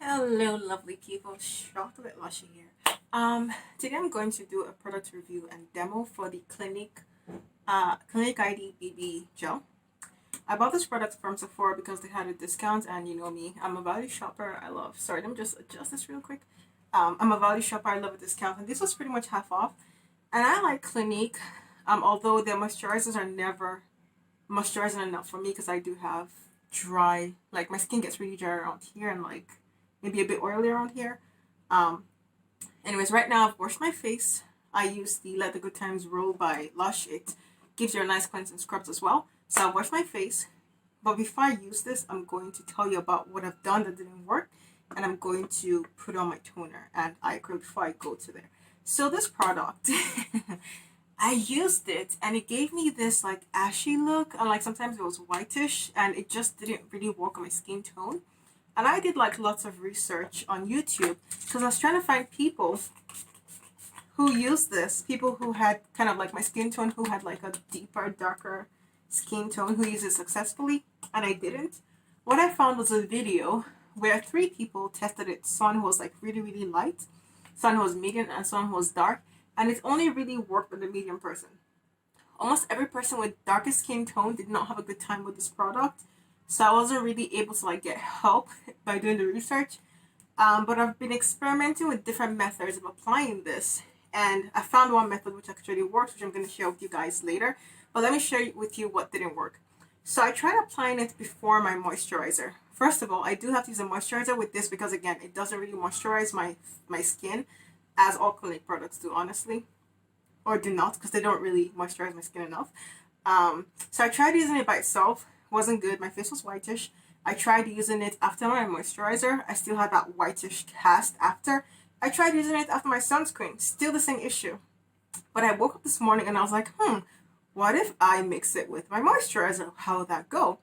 Hello, lovely people. Chocolate Lushie here. Today I'm going to do a product review and demo for the Clinique ID BB gel. I bought this product from Sephora because they had a discount, and you know me, I'm a value shopper. I love. Sorry, let me just adjust this real quick. I'm a value shopper. I love a discount, and this was pretty much half off. And I like Clinique. Although their moisturizers are never moisturizing enough for me because I do have dry, like my skin gets really dry around here and like maybe a bit oily around here. Um, Anyways, right now I've washed my face. I use the Let the Good Times Roll by Lush. It gives you a nice cleansing scrubs as well. So I've washed my face. But before I use this, I'm going to tell you about what I've done that didn't work. And I'm going to put on my toner and eye cream before I go to there. So this product, I used it and it gave me this like ashy look. And like sometimes it was whitish and it just didn't really work on my skin tone. And I did like lots of research on YouTube because I was trying to find people who used this, people who had kind of like my skin tone, who had like a deeper, darker skin tone, who used it successfully, and I didn't. What I found was a video where three people tested it. Someone who was like really, really light, someone who was medium, and someone who was dark, and it only really worked with the medium person. Almost every person with darker skin tone did not have a good time with this product. So I wasn't really able to like get help by doing the research. But I've been experimenting with different methods of applying this. And I found one method which actually works, which I'm going to share with you guys later. But let me share with you what didn't work. So I tried applying it before my moisturizer. First of all, I do have to use a moisturizer with this because again, it doesn't really moisturize my skin as all Clinique products do, honestly. Or do not, because they don't really moisturize my skin enough. So I tried using it by itself. Wasn't good. My face was whitish. I tried using it after my moisturizer. I still had that whitish cast after. I tried using it after my sunscreen. Still the same issue. But I woke up this morning and I was like, what if I mix it with my moisturizer? How would that go?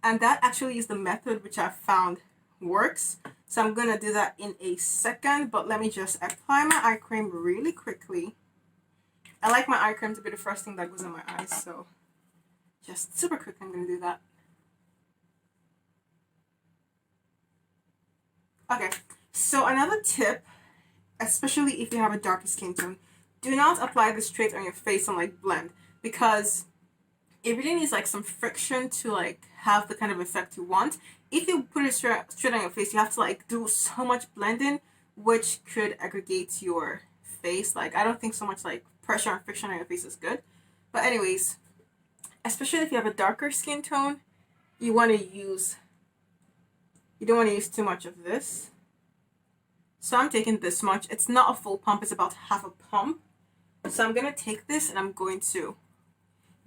And that actually is the method which I found works. So I'm going to do that in a second. But let me just apply my eye cream really quickly. I like my eye cream to be the first thing that goes in my eyes. So just super quick, I'm going to do that. Okay, so another tip, especially if you have a darker skin tone, do not apply this straight on your face and like blend because it really needs like some friction to like have the kind of effect you want. If you put it straight on your face, you have to like do so much blending, which could aggregate your face. Like I don't think so much like pressure and friction on your face is good. But anyways, especially if you have a darker skin tone, you don't want to use too much of this. So I'm taking this much. It's not a full pump, it's about half a pump. So I'm going to take this and I'm going to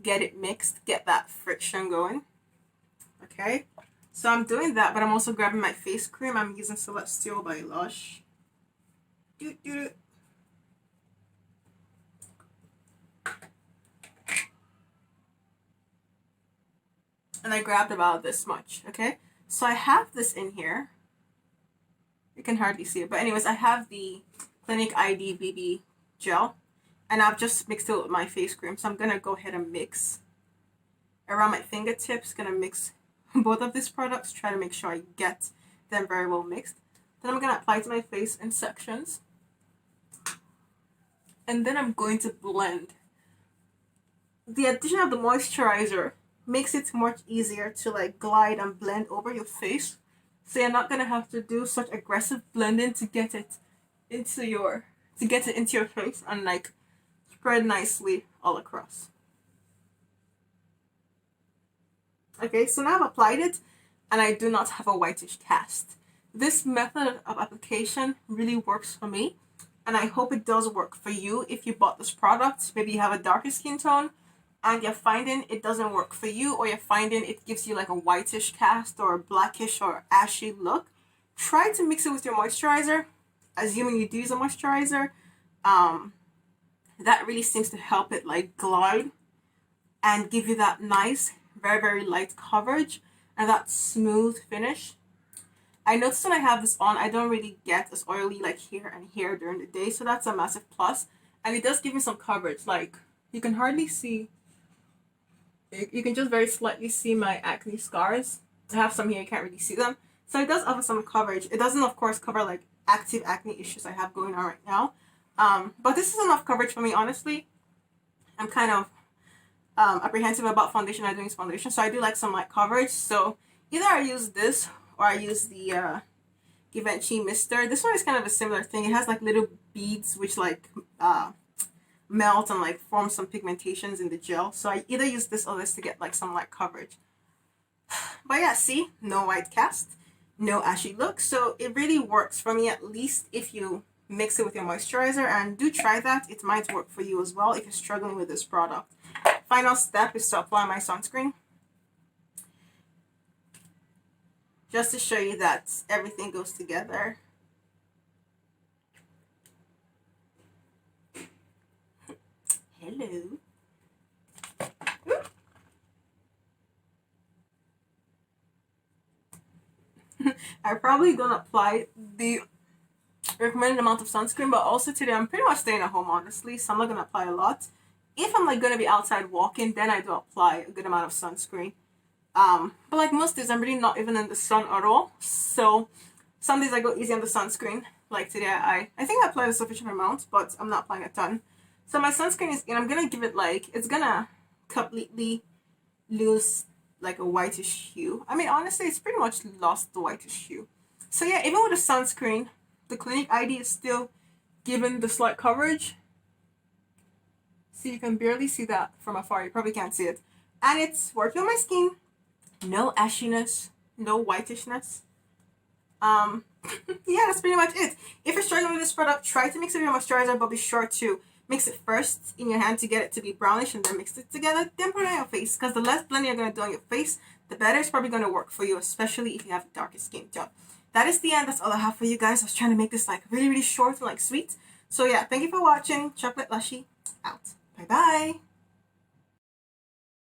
get it mixed, get that friction going. Okay, so I'm doing that, but I'm also grabbing my face cream. I'm using Celestial by Lush. And I grabbed about this much, okay? So I have this in here. You can hardly see it, but anyways, I have the Clinique ID BB gel, and I've just mixed it with my face cream. So I'm gonna go ahead and mix around my fingertips. Gonna mix both of these products. Try to make sure I get them very well mixed. Then I'm gonna apply it to my face in sections, and then I'm going to blend. The addition of the moisturizer makes it much easier to like glide and blend over your face. So you're not gonna have to do such aggressive blending to get it into your face and like spread nicely all across. Okay, so now I've applied it and I do not have a whitish cast. This method of application really works for me, and I hope it does work for you if you bought this product. Maybe you have a darker skin tone and you're finding it doesn't work for you, or you're finding it gives you like a whitish cast or a blackish or ashy look. Try to mix it with your moisturizer, assuming you do use a moisturizer. That really seems to help it like glide and give you that nice, very, very light coverage and that smooth finish. I notice when I have this on, I don't really get as oily like here and here during the day, so that's a massive plus. And it does give me some coverage. Like you can hardly see. You can just very slightly see my acne scars. I have some here, you can't really see them. So it does offer some coverage. It doesn't, of course, cover like active acne issues I have going on right now. But this is enough coverage for me, honestly. I'm kind of apprehensive about foundation. I don't use foundation, so I do like some light coverage. So either I use this or I use the Givenchy Mister. This one is kind of a similar thing. It has like little beads which like melt and like form some pigmentations in the gel. So I either use this or this to get like some light coverage. But yeah, see, no white cast, no ashy look. So it really works for me, at least if you mix it with your moisturizer, and do try that. It might work for you as well if you're struggling with this product. Final step is to apply my sunscreen, just to show you that everything goes together. Hello. I probably don't apply the recommended amount of sunscreen, but also today I'm pretty much staying at home, honestly, so I'm not gonna apply a lot. If I'm like gonna be outside walking, then I do apply a good amount of sunscreen. But like most days I'm really not even in the sun at all, so some days I go easy on the sunscreen. Like today I think I applied a sufficient amount, but I'm not applying a ton. So my sunscreen is in. I'm gonna give it like, it's gonna completely lose like a whitish hue. I mean, honestly, it's pretty much lost the whitish hue. So yeah, even with the sunscreen, the Clinique ID is still giving the slight coverage. See, you can barely see that from afar. You probably can't see it. And it's working on my skin. No ashiness, no whitishness. Yeah, that's pretty much it. If you're struggling with this product, try to mix it with your moisturizer, but be sure to mix it first in your hand to get it to be brownish, and then mix it together, then put it on your face, because the less blending you're going to do on your face, the better it's probably going to work for you, especially if you have a darker skin tone. That is the end. That's all I have for you guys. I was trying to make this like really, really short and like sweet. So yeah, thank you for watching. Chocolate Lushie out. Bye bye.